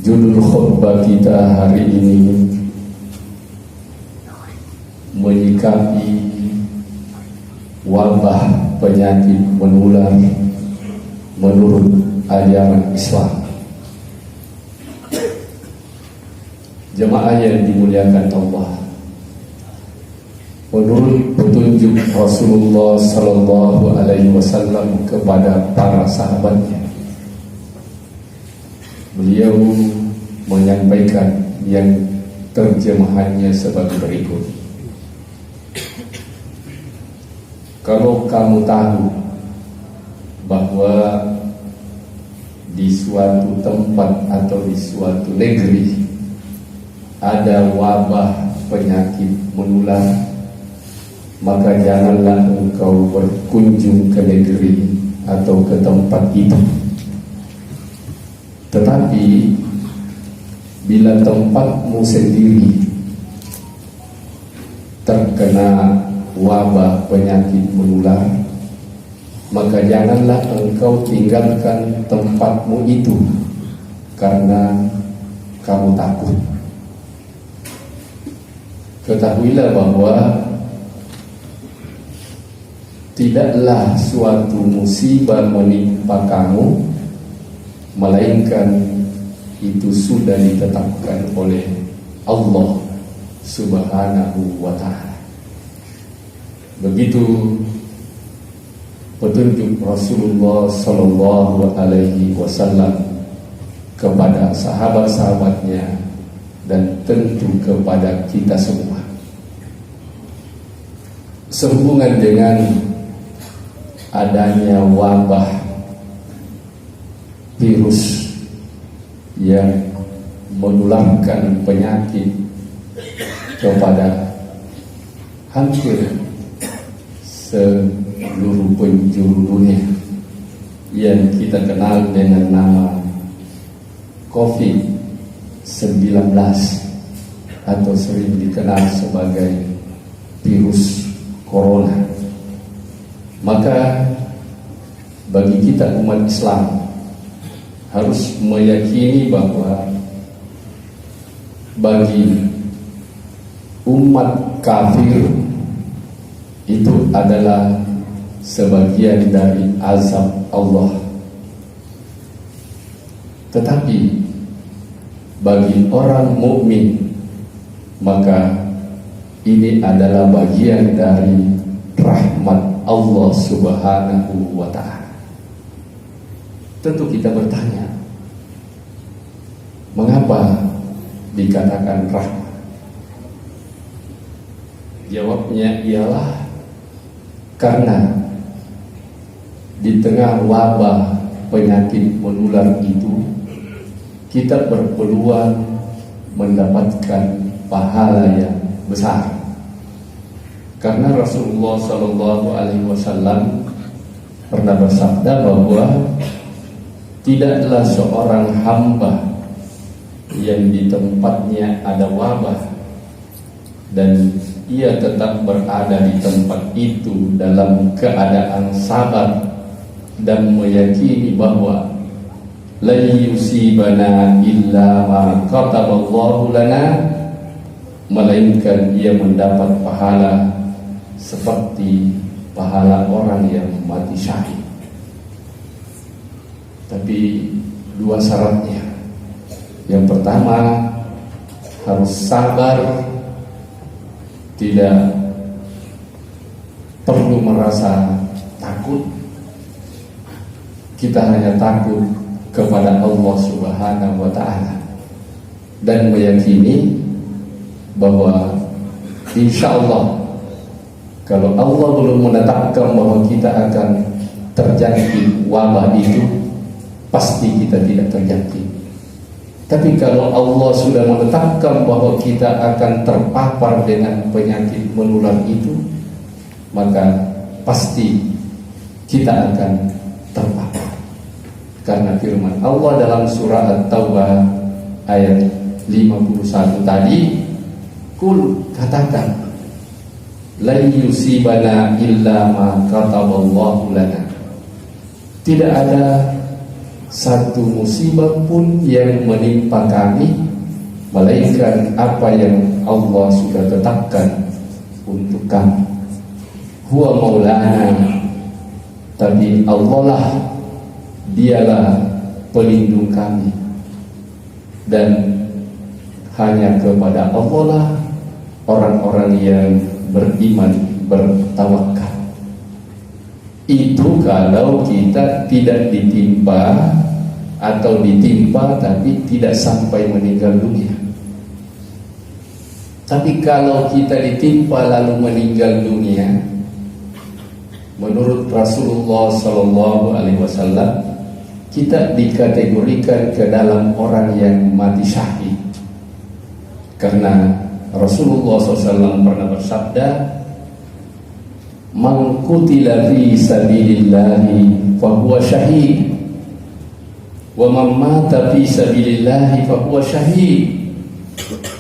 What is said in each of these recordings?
Judul khutbah kita hari ini menyikapi wabah penyakit menular menurut ajaran Islam. Jemaah yang dimuliakan Allah, menurut petunjuk Rasulullah Sallallahu Alaihi Wasallam kepada para sahabatnya, beliau menyampaikan yang terjemahannya sebagai berikut. Kalau kamu tahu bahwa di suatu tempat atau di suatu negeri ada wabah penyakit menular, maka janganlah engkau berkunjung ke negeri atau ke tempat itu. Tetapi bila tempatmu sendiri terkena wabah penyakit menular, maka janganlah engkau tinggalkan tempatmu itu karena kamu takut. Ketahuilah bahwa tidaklah suatu musibah menimpa kamu melainkan itu sudah ditetapkan oleh Allah Subhanahu wa Ta'ala. Begitu petunjuk Rasulullah Sallallahu Alaihi Wasallam kepada sahabat-sahabatnya dan tentu kepada kita semua, sehubungan dengan adanya wabah virus yang menularkan penyakit kepada hampir seluruh penjuru dunia yang kita kenal dengan nama COVID-19 atau sering dikenal sebagai virus corona. Maka bagi kita umat Islam harus meyakini bahwa bagi umat kafir itu adalah sebagian dari azab Allah. Tetapi bagi orang mukmin, maka ini adalah bagian dari rahmat Allah Subhanahu wa Ta'ala. Tentu kita bertanya, mengapa dikatakan rahmat? Jawabnya ialah karena di tengah wabah penyakit menular itu kita berpeluang mendapatkan pahala yang besar. Karena Rasulullah Sallallahu Alaihi Wasallam pernah bersabda bahwa tidaklah seorang hamba yang di tempatnya ada wabah dan ia tetap berada di tempat itu dalam keadaan sabar dan meyakini bahwa la yusibana illa ma kataballahu lana, melainkan ia mendapat pahala seperti pahala orang yang mati syahid. Tapi dua syaratnya. Yang pertama, harus sabar, tidak perlu merasa takut. Kita hanya takut kepada Allah Subhanahu wa Ta'ala dan meyakini bahwa insya Allah kalau Allah belum menetapkan bahwa kita akan terjangkit wabah itu, pasti kita tidak terjangkit. Tapi kalau Allah sudah menetapkan bahwa kita akan terpapar dengan penyakit menular itu, maka pasti kita akan terpapar. Karena firman Allah dalam surah At-Taubah ayat 51 tadi, kul, katakan, la yusibana illa ma kataballahu lana. Tidak ada satu musibah pun yang menimpa kami melainkan apa yang Allah sudah tetapkan untuk kami. Huwa maulana, tapi Allah lah, dialah pelindung kami, dan hanya kepada Allah lah orang-orang yang beriman bertawakal. Itu kalau kita tidak ditimpa atau ditimpa tapi tidak sampai meninggal dunia. Tapi kalau kita ditimpa lalu meninggal dunia, menurut Rasulullah SAW, kita dikategorikan ke dalam orang yang mati syahid. Karena Rasulullah SAW pernah bersabda, "Man qutila fi sabilillahi fahuwa syahid, wa man mata fi sabilillahi fahuwa syahid,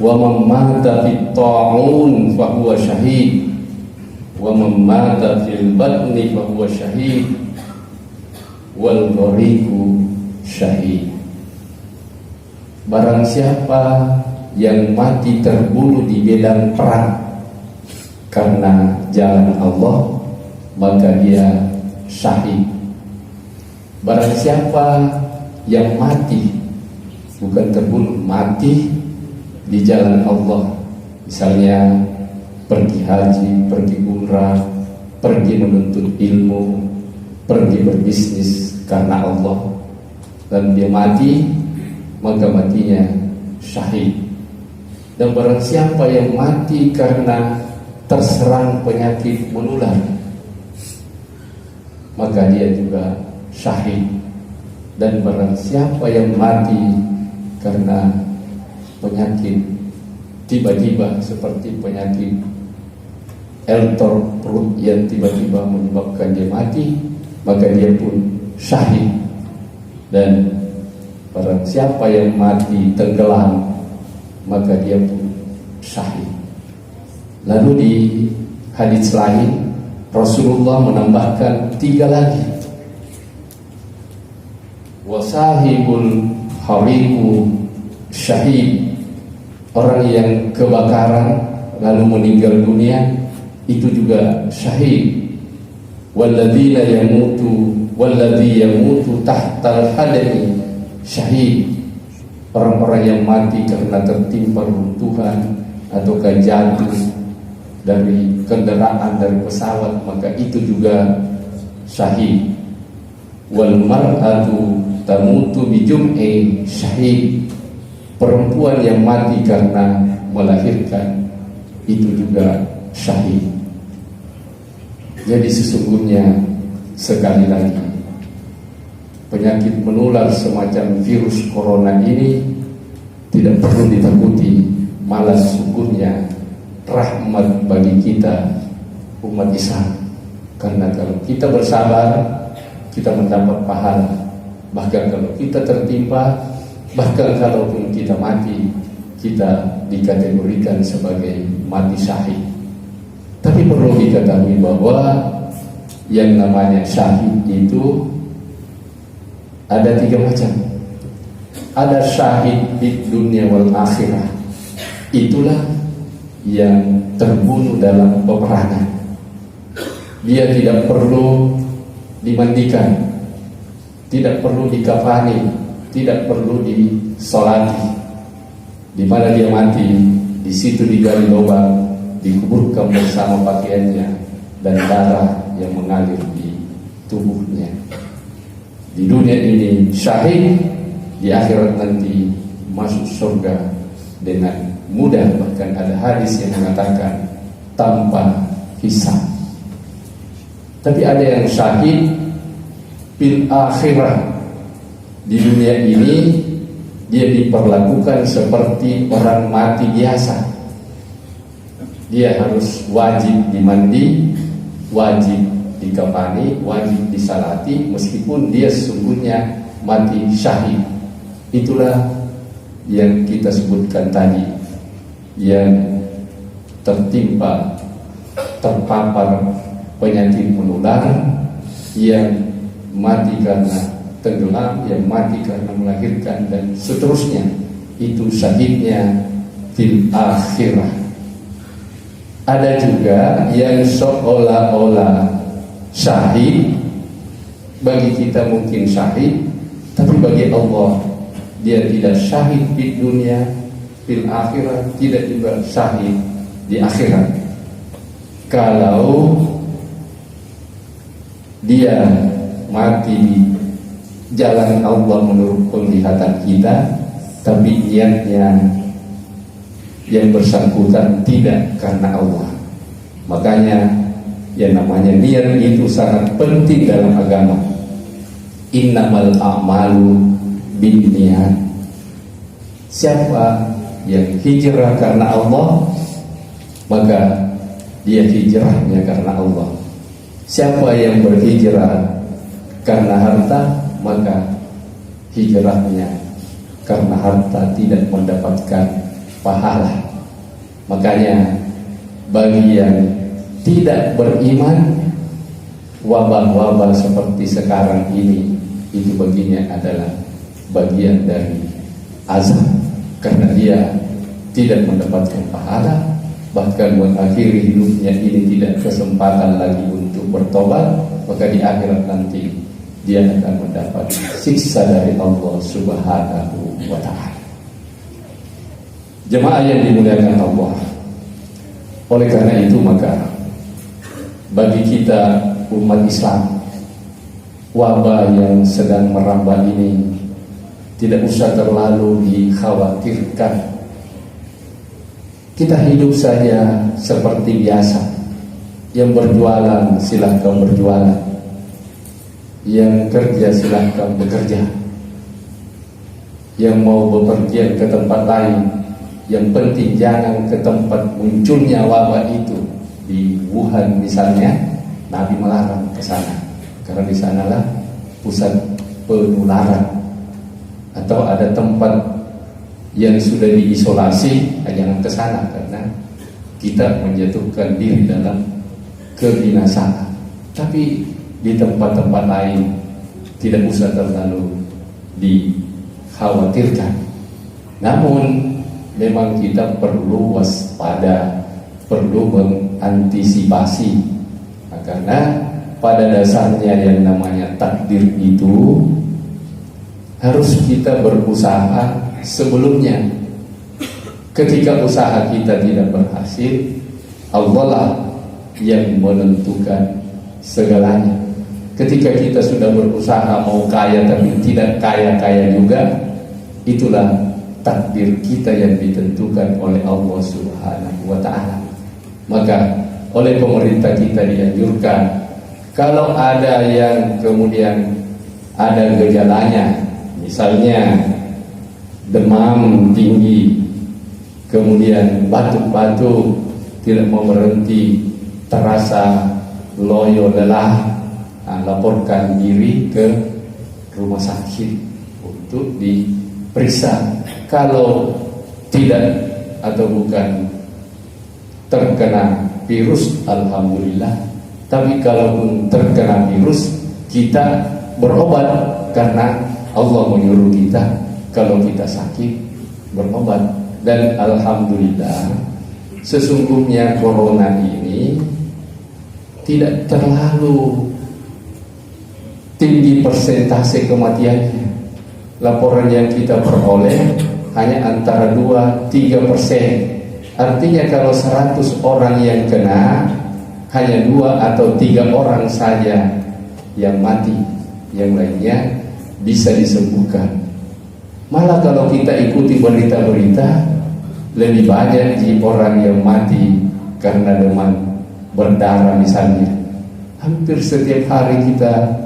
wa man mata fit ta'un fahuwa syahid, wa man mata fil batni fahuwa syahid, wal ghariqu syahid." Barang siapa yang mati terbunuh di medan perang karena jalan Allah, maka dia syahid. Barang siapa yang mati, bukan terbunuh, mati di jalan Allah, misalnya pergi haji, pergi umrah, pergi menuntut ilmu, pergi berbisnis karena Allah, dan dia mati, maka matinya syahid. Dan barang siapa yang mati karena terserang penyakit menular, maka dia juga syahid. Dan barang siapa yang mati karena penyakit tiba-tiba seperti penyakit eltor perut yang tiba-tiba menyebabkan dia mati, maka dia pun syahid. Dan barang siapa yang mati tenggelam, maka dia pun syahid. Lalu di hadis lain Rasulullah menambahkan 3 lagi. Wasahibul hariku syahid, orang yang kebakaran lalu meninggal dunia itu juga syahid. Walladzina yamutu tahtal hadami syahid, orang-orang yang mati karena tertimpa runtuhan atau jatuh dari kendaraan, dari pesawat, maka itu juga syahid. Wal mar'atu tamutu bijum'i syahid, perempuan yang mati karena melahirkan itu juga syahid. Jadi sesungguhnya, sekali lagi, penyakit menular semacam virus corona ini tidak perlu ditakuti, malah sesungguhnya rahmat bagi kita umat Islam. Karena kalau kita bersabar, kita mendapat pahala. Bahkan kalau kita tertimpa, bahkan kalaupun kita mati, kita dikategorikan sebagai mati syahid. Tapi perlu diketahui bahwa yang namanya syahid itu ada 3 macam. Ada syahid di dunia wal akhirah, itulah yang terbunuh dalam peperangan. Dia tidak perlu dimandikan, tidak perlu dikafani, tidak perlu disolati. Di mana dia mati, di situ digali lubang, dikuburkan bersama pakaiannya dan darah yang mengalir di tubuhnya. Di dunia ini syahid, di akhirat nanti masuk surga dengan mudah. Bahkan ada hadis yang mengatakan tanpa hisab. Tapi ada yang syahid fil akhirah, di dunia ini dia diperlakukan seperti orang mati biasa. Dia harus wajib dimandi, wajib dikafani, wajib disalati, meskipun dia sesungguhnya mati syahid. Itulah yang kita sebutkan tadi, yang tertimpa, terpapar penyakit menular, yang mati karena tenggelam, yang mati karena melahirkan, dan seterusnya. Itu syahidnya fil akhirah. Ada juga yang seolah-olah syahid, bagi kita mungkin syahid, tapi bagi Allah dia tidak syahid di dunia, fil akhirat tidak juga syahid di akhirat. Kalau dia mati di jalan Allah menurut penglihatan kita, tapi niatnya yang bersangkutan tidak karena Allah. Makanya yang namanya niat itu sangat penting dalam agama. Innamal a'malu binniyat. Siapa yang hijrah karena Allah, maka dia hijrahnya karena Allah. Siapa yang berhijrah karena harta, maka hijrahnya karena harta tidak mendapatkan pahala. Makanya bagi yang tidak beriman, wabah-wabah seperti sekarang ini, itu baginya adalah bagian dari azab, karena dia tidak mendapatkan pahala, bahkan mengakhiri hidupnya ini tidak kesempatan lagi untuk bertobat, maka di akhirat nanti dia akan mendapat siksa dari Allah Subhanahu wa ta'ala. Jemaah yang dimuliakan Allah, oleh karena itu maka bagi kita umat Islam, wabah yang sedang merambah ini tidak usah terlalu dikhawatirkan. Kita hidup saja seperti biasa. Yang berjualan silahkan berjualan, yang kerja silahkan bekerja, yang mau bepergian ke tempat lain, yang penting jangan ke tempat munculnya wabah itu. Di Wuhan misalnya, Nabi melarang ke sana karena di sanalah pusat penularan. Atau ada tempat yang sudah diisolasi, jangan ke sana karena kita menjatuhkan diri dalam kebinasaan. Tapi di tempat-tempat lain tidak usah terlalu dikhawatirkan. Namun memang kita perlu waspada, perlu mengantisipasi, karena pada dasarnya yang namanya takdir itu harus kita berusaha sebelumnya. Ketika usaha kita tidak berhasil, Allah lah yang menentukan segalanya. Ketika kita sudah berusaha mau kaya tapi tidak kaya-kaya juga, itulah takdir kita yang ditentukan oleh Allah Subhanahu wa ta'ala. Maka oleh pemerintah kita dianjurkan, kalau ada yang kemudian ada gejalanya, misalnya demam tinggi, kemudian batuk-batuk tidak mau berhenti, terasa loyo lelah, laporkan diri ke rumah sakit untuk diperiksa. Kalau tidak atau bukan terkena virus, alhamdulillah. Tapi kalaupun terkena virus, kita berobat karena Allah menyuruh kita kalau kita sakit berobat. Dan alhamdulillah, sesungguhnya corona ini tidak terlalu tinggi persentase kematiannya. Laporan yang kita peroleh hanya antara 2-3%. Artinya kalau 100 orang yang kena, hanya 2 atau 3 orang saja yang mati, yang lainnya bisa disembuhkan. Malah kalau kita ikuti berita-berita, lebih banyak orang yang mati karena demam berdarah misalnya. Hampir setiap hari kita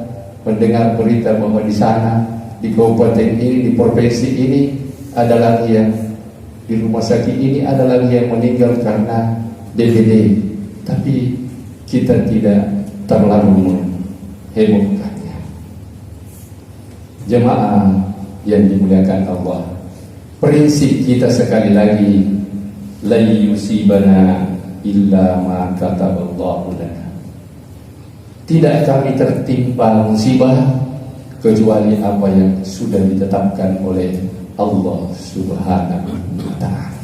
mendengar berita bahwa di sana, di kabupaten ini, di provinsi ini ada lagi yang, di rumah sakit ini ada lagi yang meninggal karena DBD. Tapi kita tidak terlalu menghebohkannya. Jemaah yang dimuliakan Allah, prinsip kita sekali lagi, la yusibana illa ma kataballahu lana. Tidak kami tertimpa musibah kecuali apa yang sudah ditetapkan oleh Allah Subhanahu wa ta'ala.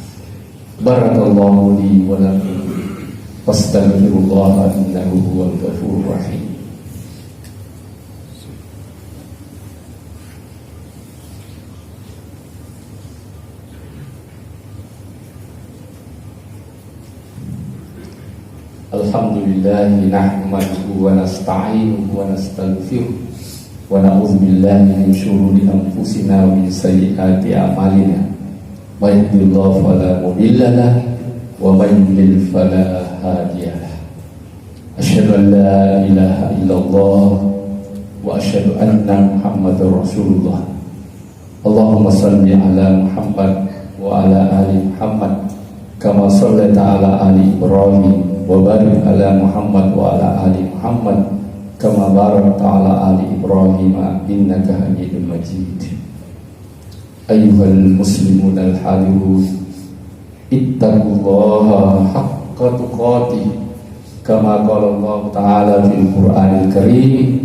Barakallahu li wa lakum wastaghfirullah innahu huwal ghafurur rahim. Alhamdulillah nahmaduhu wa nasta'inuhu wa nastaghfiruh wa na'udzu billahi min shururi anfusina wa min sayyiati a'malina. May yahdihillahu fala mudilla lahu wa may yudlil fala hadiya lahu. Asyhadu an la ilaha illallah wa asyhadu anna Muhammadar Rasulullah. Allahumma shalli ala Muhammad wa ala ali Muhammad kama shallaita ala ali Ibrahim wa barik ala Muhammad wa ala ali Muhammad kama barakta ala ali Ibrahim innaka Hamidum Majid. Ayyuhal muslimun al-hadirun, ittaqullaha haqqa tuqatih kama qala Allah ta'ala fil Qur'anil Karim,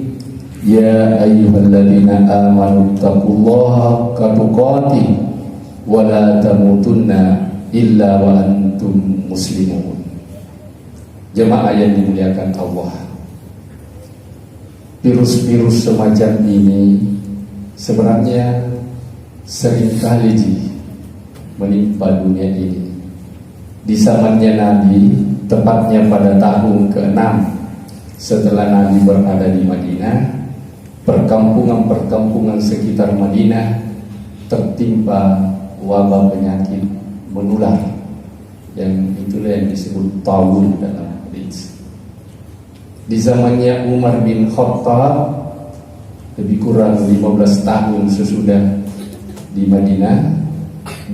ya ayyuhalladzina amanu ittaqullaha haqqa tuqatih wa la tamutunna illa wa antum muslimun. Jemaah yang dimuliakan Allah, virus-virus semacam ini sebenarnya seringkali menimpa dunia ini. Di zamannya Nabi, tepatnya pada tahun ke-6 setelah Nabi berada di Madinah, perkampungan-perkampungan sekitar Madinah tertimpa wabah penyakit menular, yang itulah yang disebut taun dalam hadis. Di zamannya Umar bin Khattab, lebih kurang 15 tahun sesudah di Madinah,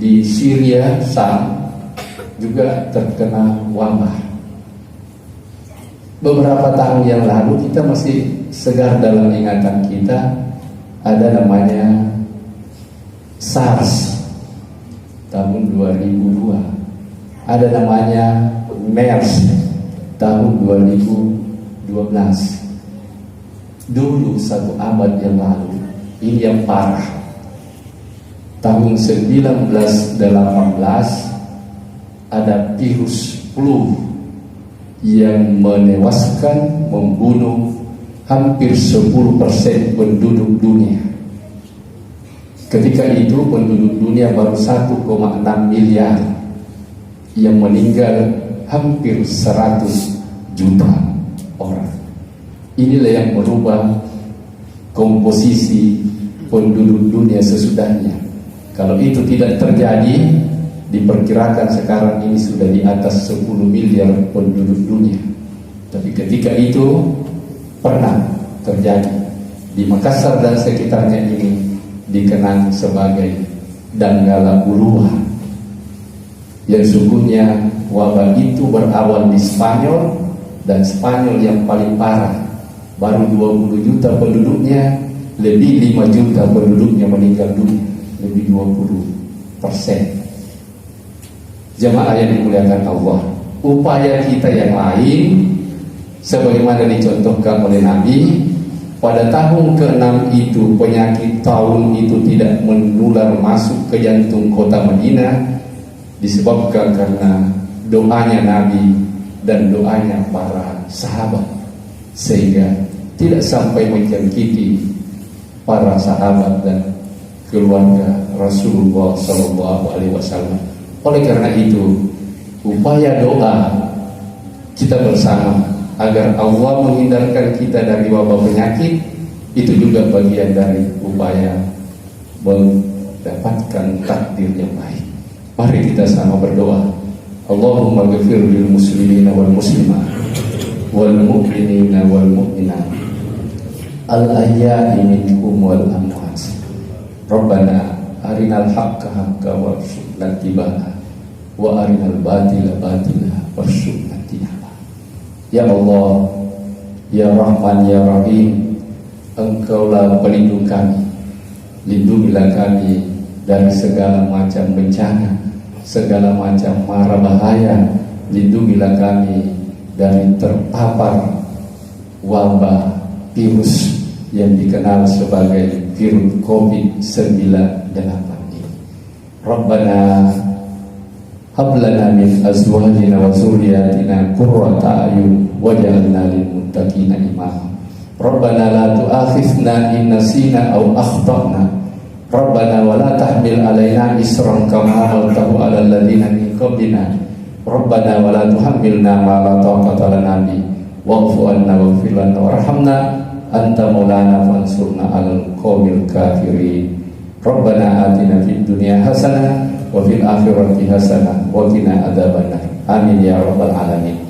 di Syria, Sam juga terkena wabah. Beberapa tahun yang lalu kita masih segar dalam ingatan kita, ada namanya SARS tahun 2002, ada namanya MERS tahun 2012. Dulu 1 abad yang lalu, ini yang parah, tahun 1918 ada virus flu yang menewaskan, membunuh hampir 10% penduduk dunia. Ketika itu penduduk dunia baru 1,6 miliar, yang meninggal hampir 100 juta orang. Inilah yang merubah komposisi penduduk dunia sesudahnya. Kalau itu tidak terjadi, diperkirakan sekarang ini sudah di atas 10 miliar penduduk dunia. Tapi ketika itu pernah terjadi di Makassar dan sekitarnya, ini dikenal sebagai Danggala Ulua, yang sungguhnya wabah itu berawal di Spanyol, dan Spanyol yang paling parah, baru 20 juta penduduknya, lebih 5 juta penduduknya meninggal dunia, lebih 20%. Jemaah yang dimuliakan Allah, upaya kita yang lain sebagaimana dicontohkan oleh Nabi, pada tahun ke-6 itu penyakit taun itu tidak menular masuk ke jantung kota Madinah, disebabkan karena doanya Nabi dan doanya para sahabat, sehingga tidak sampai menjangkiti para sahabat dan keluarga Rasulullah SAW. Oleh karena itu, upaya doa kita bersama agar Allah menghindarkan kita dari wabah penyakit, itu juga bagian dari upaya mendapatkan takdir yang baik. Mari kita sama berdoa. Allahumma ghafir lil muslimina wal muslimat wal mu'minina wal mu'minat al ahya'i minhum wal amwat. Rabbana arinal haqqa haqqa warzuqna ittiba'ah wa arinal batila batila warzuqna ijtinabah. Ya Allah, ya Rahman, ya Rahim, Engkaulah pelindung kami. Lindungilah kami dari segala macam bencana, segala macam mara bahaya. Lindungilah kami dari terpapar wabah virus yang dikenal sebagai virus COVID-19 ini. Rabbana hab lana min azwajina wa dzurriyyatina qurrata a'yun waj'alna lil muttaqina imama. Rabbana la tu'akhidhna in nasina aw akhtana. Rabbana wa la tahmil 'alaina isran kama hamaltahu 'alal ladzina min qablina. Rabbana wa la tuhammilna ma la taqata lana bihi wa'fu 'anna waghfir lana warhamna anta maulana fansurna 'alal qaumil kafirin. Rabbana atina fid dunya hasanah wa fil akhirati hasanah wa qina adzabannar. Amin ya rabbal alamin.